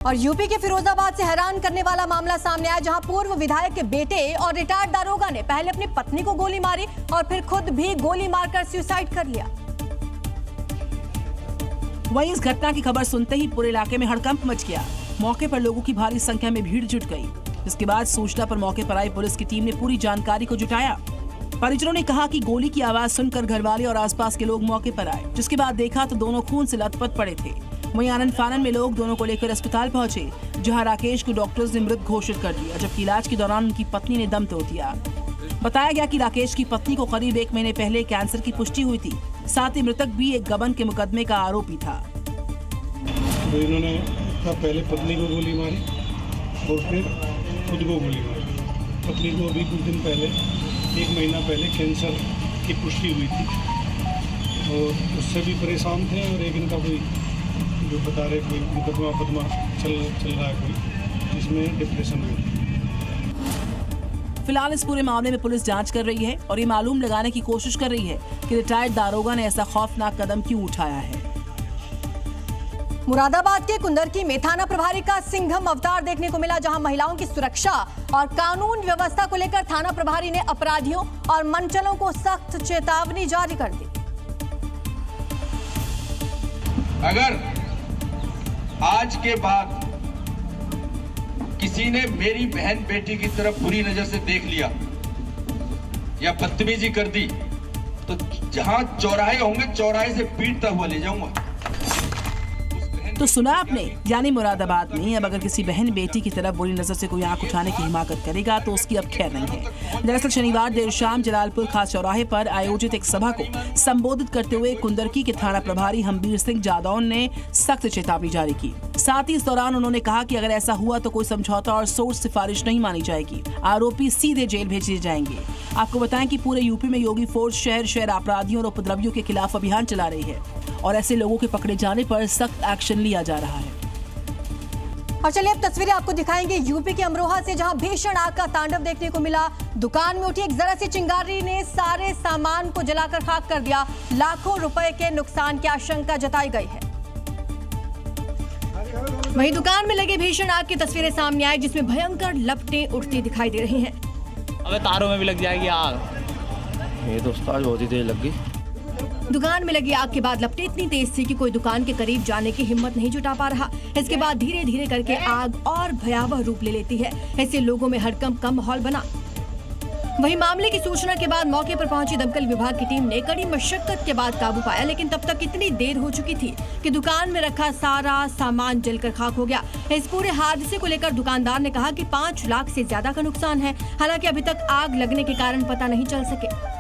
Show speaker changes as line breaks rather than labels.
और यूपी के फिरोजाबाद से हैरान करने वाला मामला सामने आया, जहां पूर्व विधायक के बेटे और रिटायर्ड दारोगा ने पहले अपनी पत्नी को गोली मारी और फिर खुद भी गोली मारकर सुसाइड कर लिया।
वहीं इस घटना की खबर सुनते ही पूरे इलाके में हड़कंप मच गया। मौके पर लोगों की भारी संख्या में भीड़ जुट गई। इसके बाद सूचना पर मौके पर आई पुलिस की टीम ने पूरी जानकारी को जुटाया। परिजनों ने कहा कि गोली की आवाज सुनकर घरवाले और आसपास के लोग मौके पर आए, जिसके बाद देखा तो दोनों खून से लथपथ पड़े थे। वहीं आनंद फानन में लोग दोनों को लेकर अस्पताल पहुंचे, जहां राकेश को डॉक्टर्स ने मृत घोषित कर दिया, जबकि इलाज के दौरान उनकी पत्नी ने दम तोड़ दिया। बताया गया कि राकेश की पत्नी को करीब 1 महीने पहले कैंसर की पुष्टि हुई थी। साथ ही मृतक भी एक गबन के मुकदमे का आरोपी था।
तो इन्होंने पहले पत्नी को गोली मारी और फिर खुद को गोली मारी। पत्नी को अभी कुछ दिन पहले 1 महीना पहले कैंसर की पुष्टि हुई थी और उससे भी परेशान थे। और एक इनका कोई जो बता रहे कोई मुकदमा चल रहा है कोई, जिसमें डिप्रेशन में।
फिलहाल इस पूरे मामले में पुलिस जांच कर रही है और ये मालूम लगाने की कोशिश कर रही है कि रिटायर्ड दारोगा ने ऐसा खौफनाक कदम क्यों उठाया है।
मुरादाबाद के कुंदरकी में थाना प्रभारी का सिंघम अवतार देखने को मिला, जहां महिलाओं की सुरक्षा और कानून व्यवस्था को लेकर थाना प्रभारी ने अपराधियों और मनचलों को सख्त चेतावनी जारी कर दी।
अगर आज के बाद किसी ने मेरी बहन बेटी की तरफ बुरी नजर से देख लिया या बदतमीजी कर दी तो जहां चौराहे होंगे चौराहे से पीटता हुआ ले जाऊंगा।
तो सुना आपने, यानी मुरादाबाद में अब अगर किसी बहन बेटी की तरफ बुरी नजर से कोई आंख उठाने की हिमाकत करेगा तो उसकी अब खैर नहीं है। दरअसल शनिवार देर शाम जलालपुर खास चौराहे पर आयोजित एक सभा को संबोधित करते हुए कुंदरकी के थाना प्रभारी हम्बीर सिंह जादौन ने सख्त चेतावनी जारी की। साथ ही इस दौरान उन्होंने कहा कि अगर ऐसा हुआ तो कोई समझौता और सोच सिफारिश नहीं मानी जाएगी। आरोपी सीधे जेल भेजे जाएंगे। आपको बताएं कि पूरे यूपी में योगी फोर्स शहर शहर अपराधियों और उपद्रवियों के खिलाफ अभियान चला रही है और ऐसे लोगों के पकड़े जाने पर सख्त एक्शन लिया जा रहा है।
और चलिए अब तस्वीरें आपको दिखाएंगे यूपी के अमरोहा से, जहां भीषण आग का तांडव देखने को मिला। दुकान में उठी एक जरा सी चिंगारी ने सारे सामान को जलाकर खाक कर दिया। लाखों रुपए के नुकसान की आशंका जताई गई है। वहीं दुकान में लगे भीषण आग की तस्वीरें सामने आई, जिसमें भयंकर लपटें उठती दिखाई दे रही हैं।
अबे तारों में भी लग जाएगी आग।
ये तो आज बहुत ही तेज लग गई।
दुकान में लगी आग के बाद लपटें इतनी तेज थी कि कोई दुकान के करीब जाने की हिम्मत नहीं जुटा पा रहा। इसके बाद धीरे धीरे करके आग और भयावह रूप ले लेती है। ऐसे लोगों में हड़कंप का माहौल बना। वहीं मामले की सूचना के बाद मौके पर पहुंची दमकल विभाग की टीम ने कड़ी मशक्कत के बाद काबू पाया, लेकिन तब तक इतनी देर हो चुकी थी कि दुकान में रखा सारा सामान जलकर खाक हो गया। इस पूरे हादसे को लेकर दुकानदार ने कहा कि 5 लाख से ज्यादा का नुकसान है। हालांकि अभी तक आग लगने के कारण पता नहीं चल सके।